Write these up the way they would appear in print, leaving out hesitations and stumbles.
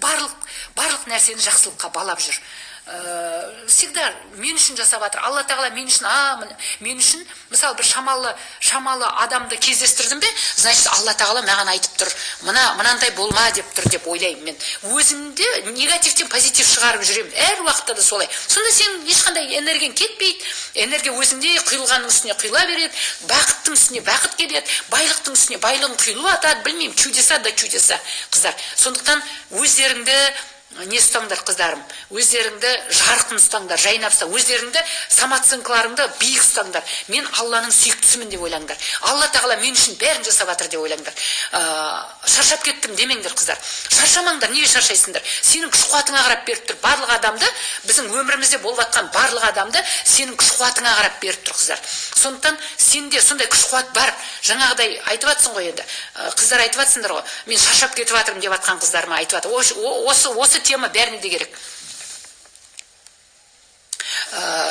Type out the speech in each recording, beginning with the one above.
барлық нәрсені жақсылыққа балап жүр. Всегда мен үшін жасап жатыр. Алла тағала мен үшін, мысалы бір шамалы адамды кездестірдім бе, значит Алла тағала маған айтып тұр, мынандай болма деп тұр деп ойлаймын мен. Өзімде негативтен позитив шығарып жүремін. Әр уақытта да солай. Сонда сен ешқандай энергияң кетпейді. Энергия өзіңде құйылғанның үстіне құйыла береді, бақыттың үстіне бақыт келеді, байлықтың үстіне байлығың құйылып жатады. Білмеймін, чудеса да чудеса, қыздар. Сондықтан өздеріңді не ұстаңдар, қыздарым, өздеріңді жарқын ұстаңдар, жайнап ұста, өздеріңді самооценкаларыңды биік ұстаңдар. Мен Алланың сүйіктісімін деп ойлаңдар. Алла тағала мен үшін бәрін жасап жатыр деп ойлаңдар. Шаршап кеттім демеңдер, қыздар. Шаршамаңдар, неге шаршайсыңдар? Сенің күш-қуатыңа қарап беріп тұр. Барлық адамды, біздің өмірімізде болып жатқан барлық адамды сенің күш-қуатыңа қарап беріп тұр, қыздар. Сондықтан сенде сондай күш-қуат бар. Жаңағыдай айтып жатсың ғой енді. Қыздар айтып жатсыңдар ғой. Мен шаршап кетіп жатырмын деп жатқан қыздарыма айтып жатыр. Осы тема бәріне де керек.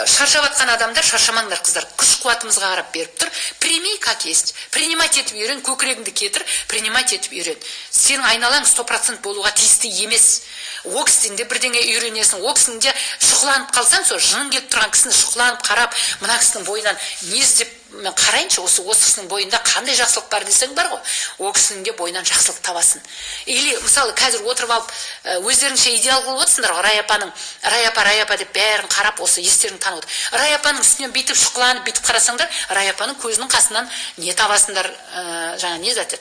Шаршап жатқан адамдар шаршамаңдар, қыздар. Күш қуатымызға қарап беріп тұр. Прими как есть. Принимать етіп үйрен, көкірегіңді кетір, принимать етіп үйрен. Сенің айналаң 100% болуға тиісті емес. О кісінде бірдеңе үйренесің, о кісінде шұқыланып қалсаң, сол жының келіп тұрған кісіні шұқыланып қарап, мына кісінің бойынан не іздеп мен қарайыншы, осы кісінің бойында қандай жақсылық бар десең бар ғой, о кісінің де бойынан жақсылық табасын. Или мысалы қазір отырып алып өздеріңше идеал қылып отырсыңдар ғой, Раяпа деп бәрін қарап осы естерін танып отыр. Раяпаның үстінен бүйтіп шұқыланып бүйтіп қарасаңдар, Раяпаның көзінің қасынан не табасыңдар, жаңа не зат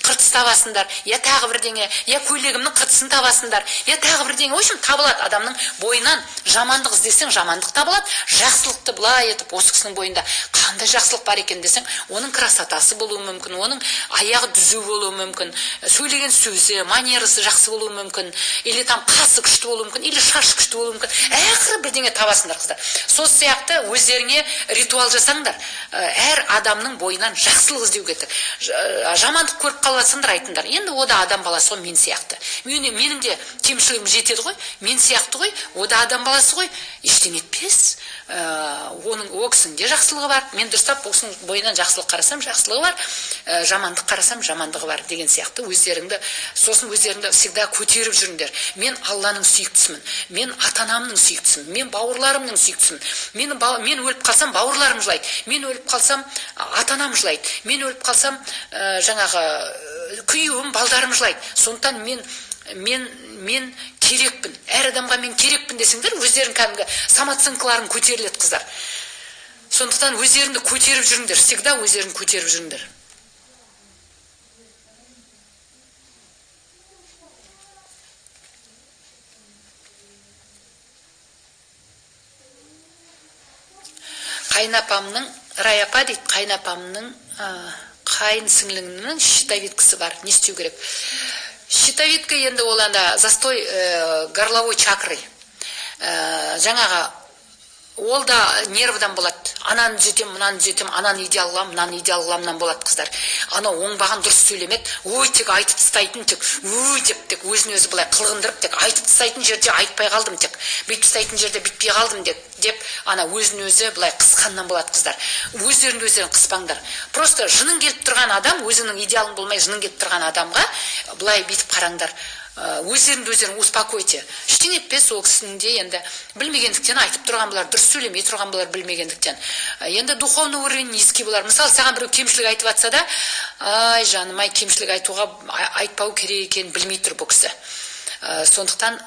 қыртыс табасыңдар, я тағы бірдеңе, я көйлегімнің қыртысын табасыңдар, я тағы бірдеңе. В общем, табылады адамның бойынан. Жамандық іздесең, жамандық табылады. Жақсылықты былай етіп, осы кісінің бойында қандай жақсылық бар екен десең, оның красотасы болуы мүмкін, оның аяғы түзу болуы мүмкін, сөйлеген сөзі, манерасы жақсы болуы мүмкін, или там қасы күшті болуы мүмкін, или шашы күшті болуы мүмкін. Ақыры бірдеңе табасыңдар, қыздар. Сол сияқты өздеріңе ритуал жасаңдар. Әр адамның бойынан жақсылық іздеу керек. Жамандық көріп қаласыңдар, айтыңдар. Енді ода адам баласы ғой, мен сияқты. Менің де кемшілігім жетеді ғой, мен сияқты ғой, ода адам баласы ғой, ештеңе етпес. Оның о кісінде жақсылығы бар. Мен дұрыстап о кісінің бойынан жақсылық қарасам, жақсылығы бар, жамандық қарасам, жамандығы бар деген сияқты өздеріңді, сосын өздеріңді всегда көтеріп жүріңдер. Мен Алланың сүйіктісімін, мен ата-анамның сүйіктісімін, мен бауырларымның сүйіктісімін. Мен өліп қалсам, бауырларым жылайды. Мен өліп қалсам, ата-анам жылайды. Мен өліп қалсам, жаңағы күйеуім, балдарым жылайды. Сондықтан мен керекпін. Әр адамға мен керекпін десеңдер, өздерің кәдімгі самооценкаларың көтеріледі, қыздар. Сондықтан өздеріңді көтеріп жүріңдер, всегда өздеріңді көтеріп жүріңдер. Қайнапамның, Раяпа дейді, қайнапамның қайын сіңліңнің щитовидкасы бар. Не істеу керек? Щитовидка енді ол анда застой горловой чакры. Жаңағы ол да нервдан болады. Ананы түзетем, мынаны түзетем, ананы идеал қылам, мынаны идеал қыламнан болады, қыздар. Ана оңбаған дұрыс сөйлемеді. Ой, тек айтып тастайтын, тек ой деп, тек өзін өзі былай қылғындырып, тек айтып тастайтын жерде айтпай қалдым, тек бүйтіп тастайтын жерде бүйтпей қалдым деп, ана өзін өзі былай қысқаннан болады, қыздар. Өздерін қыспаңдар. Просто жының келіп тұрған адам, өзінің идеалың болмай жының келіп тұрған адамға былай бүйтіп қараңдар. Өздерін успокойте. Ештеңе етпес, ол кісінің де енді білмегендіктен айтып тұрған бұлар, дұрыс сөйлемей тұрған бұлар білмегендіктен. Енді духовный уровень низкий бұлар. Мысалы, саған біреу кемшілік айтып жатса да, ай жаным, ай кемшілік айтпау керек екенін білмей тұр бұл кісі. Сондықтан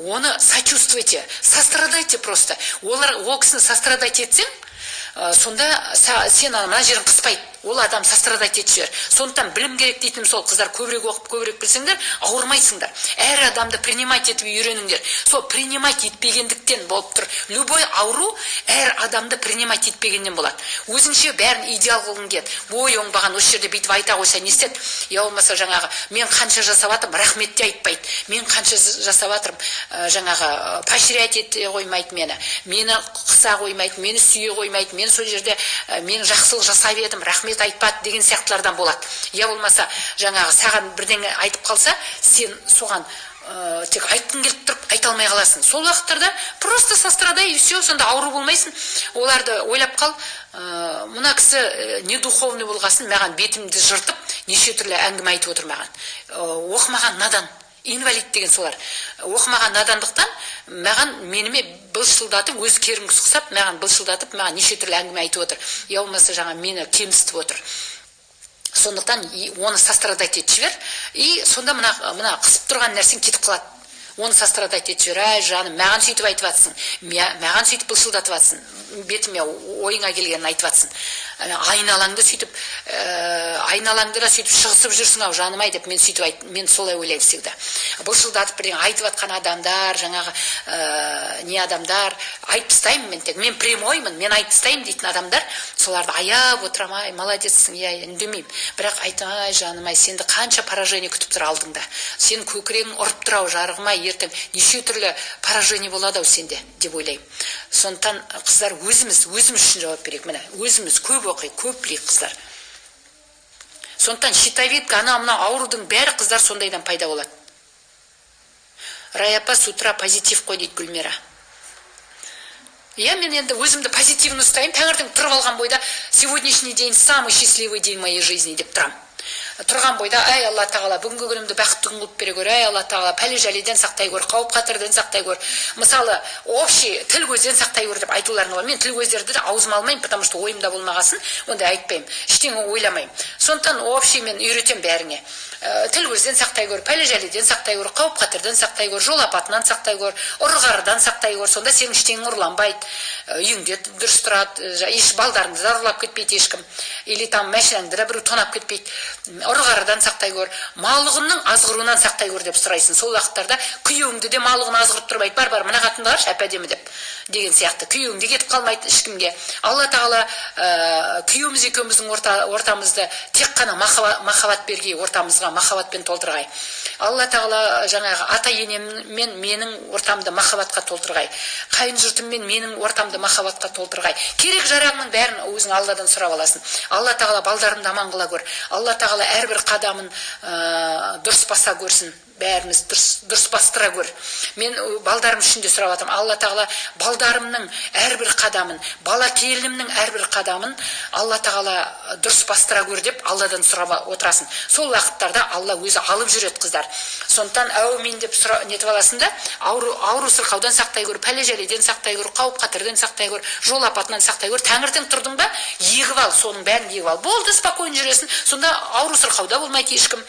оны сочувствуйте, сострадайте просто. Ол кісіні сострадать етсең, сонда сен мына жерін қыспайды. Ол адам сострадать етшер. Сондықтан білім керек дейтінім сол, қыздар, көбірек оқып, көбірек білсеңдер, ауырмайсыңдар. Әр адамды принимать етіп үйреніңдер. Сол принимать етпегендіктен болып тұр. Любой ауру әр адамды принимать етпегеннен болады. Өзінше бәрін идеал қылғың келеді. Ой, оңбаған осы жерде бүйтіп айта қойса не істеді? Я болмаса жаңағы мен қанша жасап жатырмын, рахмет те айтпайды. Мен қанша жасап жатырмын, жаңағы поощрять ете қоймайды мені. Мені қыса қоймайды, мені сүйе қоймайды. Мен сол жерде мен жақсылық жасап едім, рахмет айтпады деген сияқтылардан болады. Я болмаса жаңағы саған бірдеңе айтып қалса, сен соған тек айтқың келіп тұрып айта алмай қаласың. Сол уақыттарда просто сострадай и все, сонда ауру болмайсың. Оларды ойлап қал, мына кісі не духовный болғасын, маған бетімді жыртып, неше түрлі әңгіме айтып отыр маған. Оқымаған надан. Инвалид деген солар. Оқымаған надандықтан маған меніме былшылдатып, өз керін құсқысап, маған былшылдатып, маған неше түрлі әңгіме айтып отыр. Я болмаса жаңа мені кемсітіп отыр. Сондықтан оны сострадать етіп жібер, и сонда мына қысып тұрған нәрсең кетіп қалады. Оны сострадать етіп жібер, ай жаным, маған сөйтіп айтып жатсың, маған сөйтіп былшылдатып жатсың, бетіме ойыңа келгенін айтып жатсың. Айналаңды да сөйтіп шығысып жүрсің ау жаным-ай деп мен сөйтіп мен солай ойлаймын всегда. Былшылдатып бірдеңе айтып жатқан адамдар, жаңағы не адамдар, айтып тастаймын мен тек. Мен прямоймын, мен айтып тастаймын дейтін адамдар, соларды аяп отырам, ай, молодецсің, я үндемеймін. Бірақ айтам, ай жаным-ай, сенді қанша поражение күтіп тұр алдыңда. Сен көкірегің ұрып тұр ау жарығым-ай, ертең неше түрлі поражение болады ау сенде деп ойлаймын. Сондықтан қыздар өзіміз үшін жауап берейік. Міне, өзіміз көп оқиық, көп білейік қыздар. Сондықтан щитовидка, мына аурудың бәрі қыздар сондайдан пайда болады. Раяпа с утра позитив қой дейді Гүлмира. Мен енді өзімді позитивно ұстаймын. Таңертең тұрып алған бойда сегодняшний день самый счастливый день моей жизни деп тұрам. Тұрған бойда, ай Алла тағала, бүгінгі күнімді бақытты күн қылып бере гөр, ай Алла тағала, пәле-жәледен сақтай гөр, қауіп қатерден сақтай гөр. Мысалы, общий тіл көзден сақтай гөр деп айтуларың бар. Мен тіл көздерді де аузыма алмаймын, потому что ойымда болмағасын, онда айтпаймын. Ештеңе ойламаймын. Сондықтан общий мен үйретем бәріңе. Тіл көзден сақтай гөр, пәле-жәледен сақтай гөр, қауіп қатерден сақтай гөр, жол апатынан сақтай гөр, ұры-қарыдан сақтай гөр. Сонда сенің ештеңе ұрланбайды, үйіңде дұрыс тұрады, еш балдарыңды да ұрлап кетпейді ешкім. Или там машинаңды да біреу тонап кетпейді. Ұры-қарыдан сақтай гөр, малығының азғыруынан сақтай гөр деп сұрайсың. Сол уақыттарда күйеуіңді де малығын азғырып тұрмайды. Бар, мына қатынды қарашы, әп-әдемі деп деген сияқты. Күйеуіңде кетіп қалмайды ешкімге. Алла тағала күйеуіміз екеуміздің ортамызды тек қана махаббат бергей, ортамызға махаббатпен толтырғай. Алла тағала жаңағы ата-енеммен менің ортамды махаббатқа толтырғай. Қайын жұртыммен менің ортамды махаббатқа толтырғай. Керек жарағының бәрін өзің Алладан сұрап аласың. Алла тағала балдарымды аман қыла гөр. Алла тағала әрбір қадамын дұрыс баса көрсін. Бәріміз дұрыс бастыра көр. Мен балдарым үшін де сұрап жатырмын. Алла тағала балдарымның әрбір қадамын, бала келінімнің әрбір қадамын Алла тағала дұрыс бастыра көр деп Алладан сұрап отырасың. Сол уақыттарда Алла өзі алып жүреді қыздар. Сондықтан әумин деп нетіп аласың да, ауру сырқаудан сақтай көр, пәле-жәледен сақтай көр, қауіп қатерден сақтай көр, жол апатынан сақтай көр. Таңертең тұрдың ба, егіп ал, соның бәрін егіп ал. Болды, спокойно жүресің. Сонда ауру сырқауда болмайды ешкім.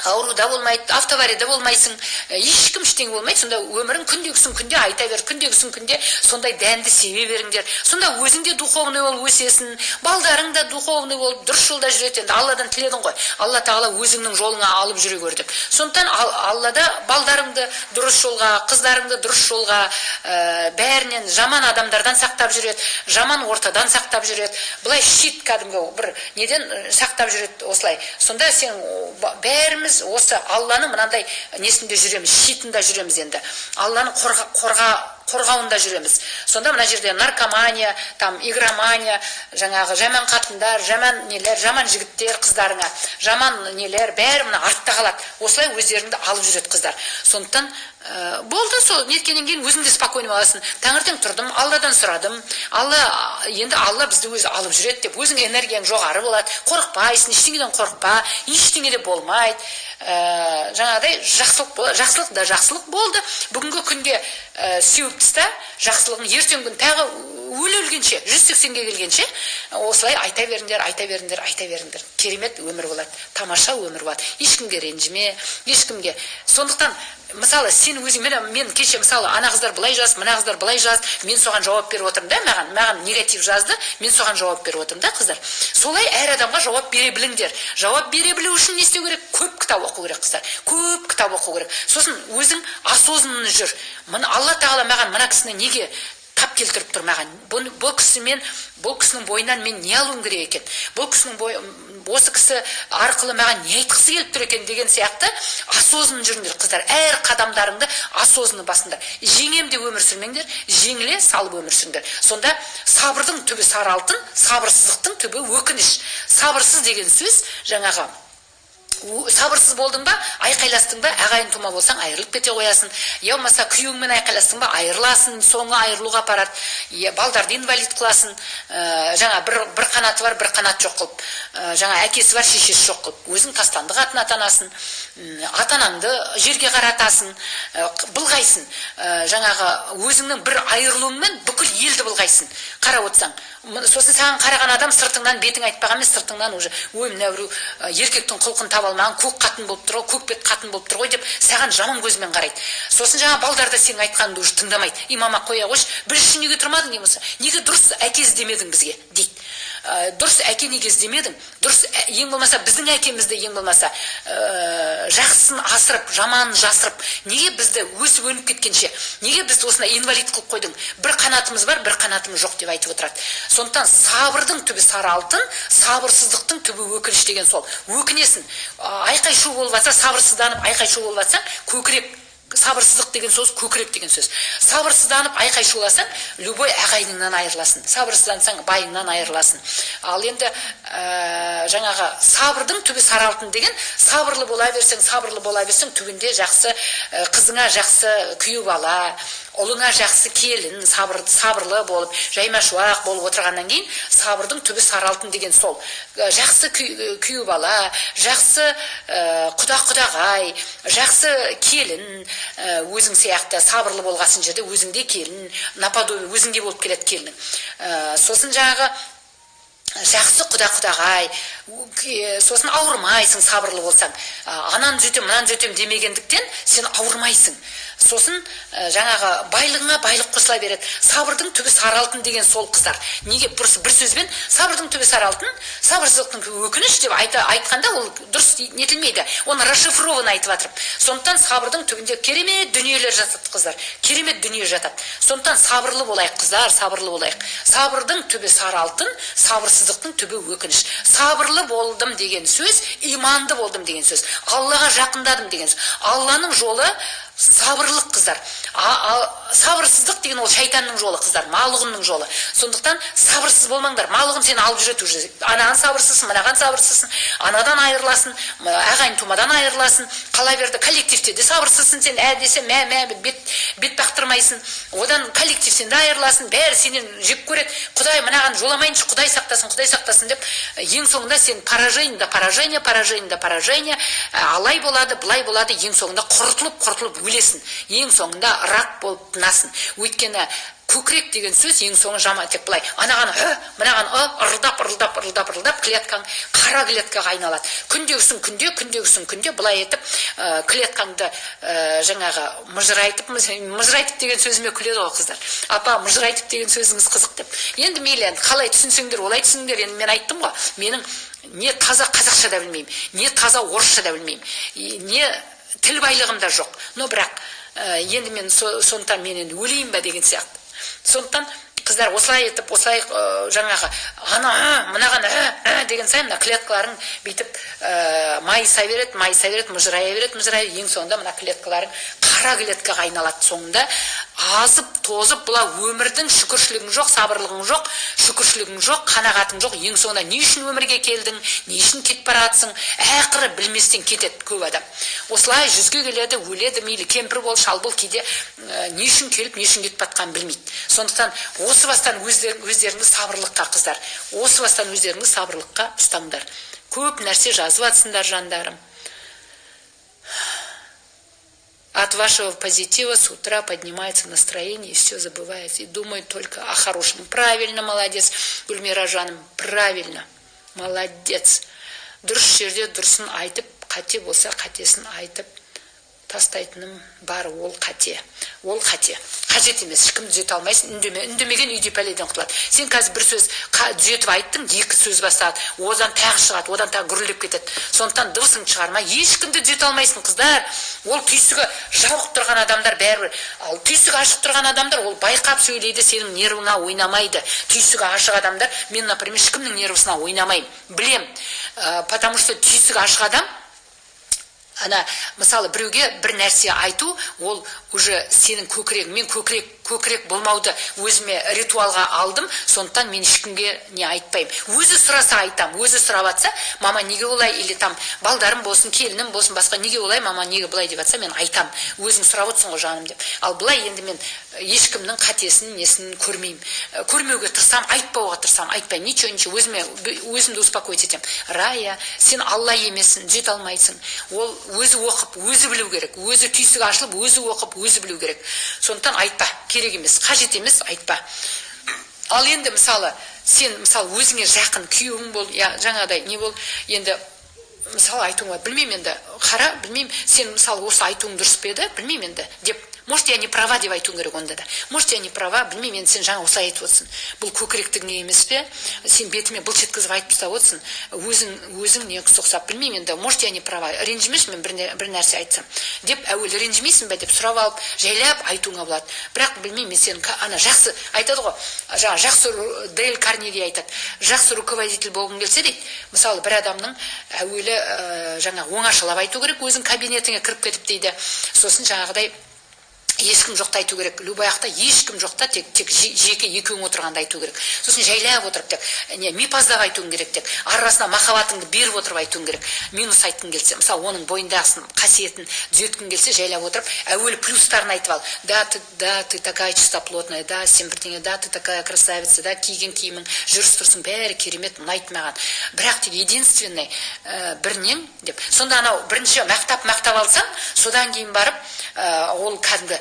Ауруда болмайды, автоварияда болмайсың, ешкім ештеңе болмайды. Сонда өмірің күндегісін күнде айта бер, күндегісін күнде сондай дәнді себе беріңдер. Сонда өзің де духовный болып өсесің, балдарың да духовный болып дұрыс жолда жүреді. Енді Алладан тіледің ғой. Алла тағала өзіңнің жолыңа алып жүре көр деп. Сондықтан Аллада балдарыңды дұрыс жолға, қыздарыңды дұрыс жолға, бәрінен жаман адамдардан сақтап жүреді, жаман ортадан сақтап жүреді. Бұлай щит кәдімгі бір неден сақтап жүреді осылай. Сонда сен бәріміз осы Алланың мынандай несінде жүреміз, щитында жүреміз енді. Алланың қорғауында жүреміз. Сонда мына жерде наркомания, там игромания, жаңағы жаман қатындар, жаман нелер, жаман жігіттер қыздарыңа, жаман нелер бәрі мына артта қалады. Осылай өздеріңді алып жүреді қыздар. Сондықтан болды, сол неткеннен кейін өзіңде спокойно боласың. Таңертең тұрдым, Алладан сұрадым. Енді Алла бізді өзі алып жүреді деп, өзің энергияң жоғары болады. Қорықпайсың, ештеңеден қорықпа, ештеңе де болмайды. Жаңағыдай жақсылық да жақсылық болды. Бүгінгі күнде сеуіп тыста жақсылығын, ертең күн тағы өлгенше, 180-ге келгенше осылай айта беріңдер. Керемет өмір болады, тамаша өмір болады. Ешкімге ренжіме, ешкімге. Сондықтан мысалы сен өзің, мен кеше мысалы ана қыздар былай жаз, мына қыздар былай жаз, мен соған жауап беріп отырмын да, маған негатив жазды, мен соған жауап беріп отырмын да қыздар. Солай әр адамға жауап бере біліңдер. Жауап бере білу үшін не істеу керек? Көп кітап оқу керек қыздар. Көп кітап оқу керек. Сосын өзің осознанно жүр. Алла тағала маған мына кісіні неге тап келтіріп тұр маған? Бұл кісінің бойынан мен не алуым керек екен? Осы кісі арқылы маған не айтқысы келіп тұр екен деген сияқты осознанно жүріңдер қыздар. Әр қадамдарыңды осознанно басыңдар. Жеңем де өмір сүрмеңдер, жеңіле салып өмір сүріңдер. Сонда сабырдың түбі сары алтын, сабырсыздықтың түбі өкініш. Сабырсыз деген сөз жаңағы сабырсыз болдың ба, айқайластың ба, ағайын тума болсаң айырылып кете қоясың. Я болмаса күйеуіңмен айқайластың ба, айырыласың, соңы айырылуға апарады. Балдарды инвалид қыласың. Жаңа бір қанаты бар, бір қанат жоқ қылып. Жаңа әкесі бар, шешесі жоқ қылып. Өзің тастандық атын атанасың. Атанаңды жерге қаратасың, былғайсың. Жаңағы өзіңнің бір айырылуыңмен бүкіл елді былғайсың. Қарап отырсаң. Сосын саған қараған адам сыртыңнан бетің айтпаған емес, сыртыңнан уже ой мына біреу еркектің құлқын таба алмаған, көк қатын болып тұр ғой, көк бет қатын болып тұр ғой деп саған жаман көзбен қарайды. Сосын жаңа балдар да сенің айтқаныңды уже тыңдамайды. Имама қоя қойшы, бір үшін неге тұрмадың не болса, неге дұрыс әке іздемедің бізге дейді. Дұрыс әке неге іздемедің? Дұрыс ең болмаса біздің әкемізді ең болмаса жақсысын асырып, жаманын жасырып, неге бізді өсіп өніп кеткенше, неге бізді осындай инвалид қылып қойдың? Бір қанатымыз бар, бір қанатымыз жоқ деп айтып отырады. Сондықтан сабырдың түбі сары алтын, сабырсыздықтың түбі өкініш деген сол. Өкінесің. Айқай шу болып жатса, сабырсызданып айқай шу болып жатсаң, көкірек. Сабырсыздық деген сөз көкірек деген сөз. Сабырсызданып айқай шуласаң, любой ағайыныңнан айырыласың. Сабырсыздансаң, байыңнан айырыласың. Ал енді жаңағы сабырдың түбі сары алтын деген, сабырлы бола берсең, түбінде жақсы қызыңа жақсы күйеу бала, ұлыңа жақсы келін, сабырлы болып, жаймашуақ болып отырғаннан кейін, сабырдың түбі сары алтын деген сол. Жақсы күйеу бала, жақсы құда-құдағай, жақсы келін, өзің сияқты сабырлы болғасын жерде өзіңде келін, наподобие өзіңде болып келеді келінің. Сосын жаңағы жақсы құда-құдағай, сосын ауырмайсың сабырлы болсаң. Анан сөйтем, мынан сөйтем демегендіктен сен ауырмайсың. Сосын жаңағы байлығыңа байлық қосыла береді. Сабырдың түбі сары алтын деген сол қыздар. Неге бір сөзбен сабырдың түбі сары алтын, сабырсыздықтың түбі өкініш деп айтқанда ол дұрыс нетілмейді. Оны расшифрован айтып жатыр. Сондықтан сабырдың түбінде керемет дүниелер жатады қыздар. Керемет дүние жатады. Сондықтан сабырлы болайық қыздар, сабырлы болайық. Сабырдың түбі сары алтын, сабырсыздықтың түбі өкініш. Сабырлы болдым деген сөз, иманды болдым деген сөз. Аллаға жақындадым деген сөз. Алланың жолы сабырлық қыздар. Сабырсыздық деген ол шайтанның жолы қыздар, малығының жолы. Сондықтан сабырсыз болмаңдар. Малығын сен алып жүреді уже. Анаған сабырсызсың, мынаған сабырсызсың, анадан айырыласың, ағайын тумадан айырыласың. Қала берді коллективте де сабырсызсың сен, десе бет бақтырмайсың. Одан коллективтен де айырыласың. Бәрі сенен жек көреді. Құдай мынаған жоламайыншы, Құдай сақтасын деп ең соңында сен поражение, алай болады, былай болады, ең соңында құртылып өлесің. Ең соңында рак болып тынасың. Өйткені көкірек деген сөз ең соңы жама тек былай. Мынаған ырылдап клеткаң қара клеткаға айналады. Күндегісін былай етіп клеткаңды жаңағы мыжырайтып деген сөзіме күледі ғой қыздар. Апа, мыжырайтып деген сөзіңіз қызық деп. Енді мейлі, қалай түсінсеңдер, олай түсініңдер. Енді мен айттым ғой, менің не таза қазақша да білмеймін, не таза орысша да білмеймін, не тіл байлығым да жоқ. Но бірақ енді мен сондықтан мен енді өлейін ба деген сияқты. Сондықтан қыздар осылай етіп, осылай жаңағы мынаған деген сайын мына клеткаларың бүйтіп майыса береді, мыжырая береді, ең соңында мына клеткаларың қара клеткаға айналады. Соңында азып, тозып, бұла өмірдің шүкіршілігің жоқ, сабырлығың жоқ, шүкіршілігің жоқ, қанағатың жоқ. Ең соңында не үшін өмірге келдің, не үшін кетіп баратсың, ақыры білместен кетеді көп адам. Осылай жүзге келеді, өледі, мейлі кемпір бол, шал бол, кейде не үшін келіп, не үшін кетіп батқанын білмейді. Сондықтан осы бастан өздеріңді сабырлыққа қыздар, осы бастан өздеріңді сабырлыққа ұстаңдар. Көп нәрсе жазып атсыңдар жандарым. От вашего позитива с утра поднимается настроение и все забывается. И думает только о хорошем. Правильно, молодец, Гүлмира жаным, правильно, молодец. Дұрыс жерде дұрысын айтып, қате болса қатесін айтып тастайтыным бар, ол қате. Ол қате. Қажет емес, ешкім түзете алмайсың, үндемеген үйде пәледен құтылады. Сен қазір бір сөз түзетіп айттың, екі сөз басталады, одан тағы шығады, одан тағы гүрілдеп кетеді. Сондықтан дыбысың шығарма, ешкімді түзете алмайсың қыздар. Ол түйсігі жабық тұрған адамдар бәрібір. Ал түйсігі ашық тұрған адамдар ол байқап сөйлейді, сенің нервыңа ойнамайды. Түйсігі ашық адамдар, мен, например, ешкімнің нервысына ойнамаймын. Білем, потому что түйсігі ашық адам мысалы біреуге бір нәрсе айту, ол уже сенің көкірегің, мен көкірек көкірек болмауды өзіме ритуалға алдым, сондықтан мен ешкімге не айтпаймын. Өзі сұраса айтам, өзі сұрап атса, мама неге олай, или там балдарым болсын, келінім болсын, басқа неге олай, мама неге былай деп атса, мен айтам. Өзің сұрап отырсың ғой жаным деп. Ал былай енді мен ешкімнің қатесін, несін көрмеймін. Көрмеуге тырысам, айтпауға тырысам, айтпаймын. Ничего, өзімді успокоить етем. Рая, сен Алла емессің, жете алмайсың. Ол өзі оқып, өзі білу керек. Өзі түйсік ашылып, өзі оқып, өзі білу керек. Сондықтан айтпа, керек емес, қажет емес, айтпа. Ал енді мысалы, сен мысалы өзіңе жақын күйеуің бол, я жаңадай не бол, енді мысалы айтуыңа білмеймін енді, қара, білмеймін, сен мысалы осы айтуың дұрыс па еді, білмеймін енді деп. Может, я не права деп айтуың керек онда да. Может, я не права, білмеймін, енді сен жаңа осылай айтып отырсың. Бұл көкіректік не емес пе? Сен бетіме былш еткізіп айтып тастап отырсың. Өзің не ұқсап, білмеймін енді. Может, я не права. Ренжімеші мен бір нәрсе айтсам. Деп әуелі ренжімейсің бе деп сұрап алып, жайлап айтуыңа болады. Бірақ білмеймін, сен ана жақсы айтады ғой. Жаңа жақсы Дейл Карнеги айтады. Жақсы руководитель болғың келсе дейді. Мысалы, бір адамның әуелі жаңа оңашалап айту керек, өзің кабинетіңе кіріп кетіп дейді. Сосын жаңағыдай ешкім жоқта айту керек. Любаяқта ешкім жоқта, тек жеке екеуің отырғанда айту керек. Сосын жайлап отырып тек мипаздап айтуың керек тек. Арасына махаббатыңды беріп отырып айтуың керек. Минус айтқың келсе, мысалы оның бойындағысын, қасиетін түзеткің келсе, жайлап отырып, әуелі плюстарын айтып ал. Да, ты такая чистоплотная, да, сен бірдеңе, да, ты такая красавица, да, киген киімің, жүріс-тұрысың бәрі керемет, ұнайды маған. Бірақ тек единственный бірінен деп. Сонда анау бірінші мақтап алсаң, содан кейін барып ол кәдімгі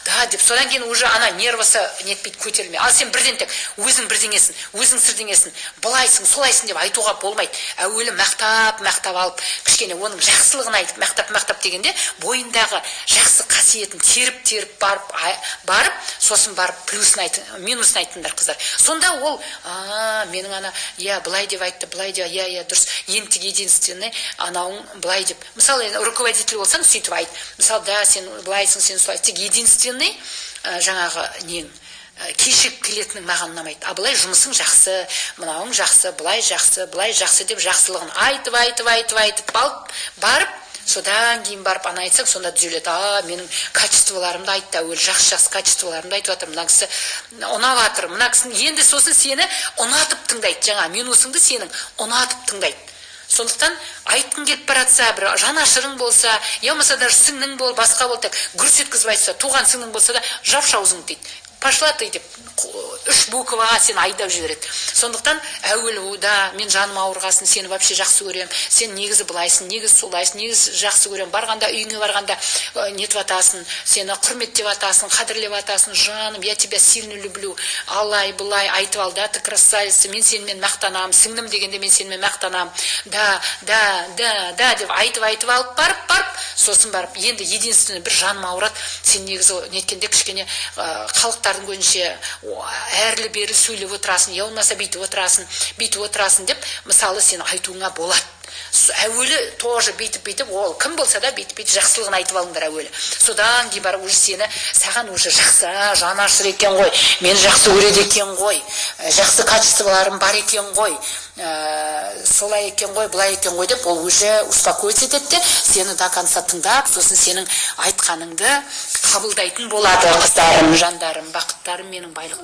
да деп, содан кейін уже ана нервысы нетпейді, көтерілмей. Ал сен бірден тек өзің бірдеңесін, өзің сірдеңесін, былайсың, солайсың деп айтуға болмайды. Әуелі мақтап алып, кішкене оның жақсылығын айтып, мақтап дегенде бойындағы жақсы қасиетін теріп барып, сосын барып плюсын айтын, минусын айтыңдар қыздар. Сонда ол, менің ана, былай деп айтты, былай деп, дұрыс, енді единственный анауың былай деп. Мысалы, руководитель болсаң, сөйтіп айт. Мысалы, да, сен былайсың, сен солай. Тек единственный жаңағы нең кешіп келетінің маған ұнамайды. А былай жұмысың жақсы, мынауың жақсы, былай жақсы деп жақсылығын айтып барып, содан кейін барып ана айтсаң, сонда түзеледі. Менің качестволарымды айтты, әуелі жақсы качестволарымды айтып жатыр, мына кісі ұнап жатыр, мына кісі енді сосын сені ұнатып тыңдайды. Жаңа минусыңды сенің ұнатып тыңдайды. Сондықтан айтқың келіп баратса, бір жанашырың болса, болмаса даже сіңнің бол, басқа бол, тек гүрс еткізіп айтса, туған сіңнің болса да жапша аузың дейді. Пошла ты деп 3 букваға сен айдап жібереді. Сондықтан әуелі да мен жаным ауырғасын, сені вообще жақсы көрем, сен негізі былайсың, негізі солайсың, негізі жақсы көрем, барғанда үйіңе барғанда нетіп атасың, сені құрметтеп атасың, қадірлеп атасың, жаным, я тебя сильно люблю, алай былай айтып ал, да, ты красавица, мен сенімен мақтанам, сіңдім дегенде мен сенімен мақтанам, да деп айтып алып барып, сосын барып, енді единственный бір жаным ауырады, сен негізі неткенде кішкене халықтардың көзінше әрлі берлі сөйлеп отырасың, я болмаса бүйтіп отырасың деп, мысалы сен айтуыңа болады. Әуелі тоже бүйтіп, ол кім болса да бүйтіп жақсылығын айтып алыңдар әуелі. Содан кейін барып уже сені, саған уже жақсы, жанашыр екен ғой, мені жақсы көреді екен ғой, жақсы качестволарым бар екен ғой, солай екен ғой, былай екен ғой деп, ол уже успокоить етеді де, сені до конца тыңдап, сосын сенің айтқаныңды қабылдайтын болады. Қыздарым, жандарым, бақыттарым, менің байлық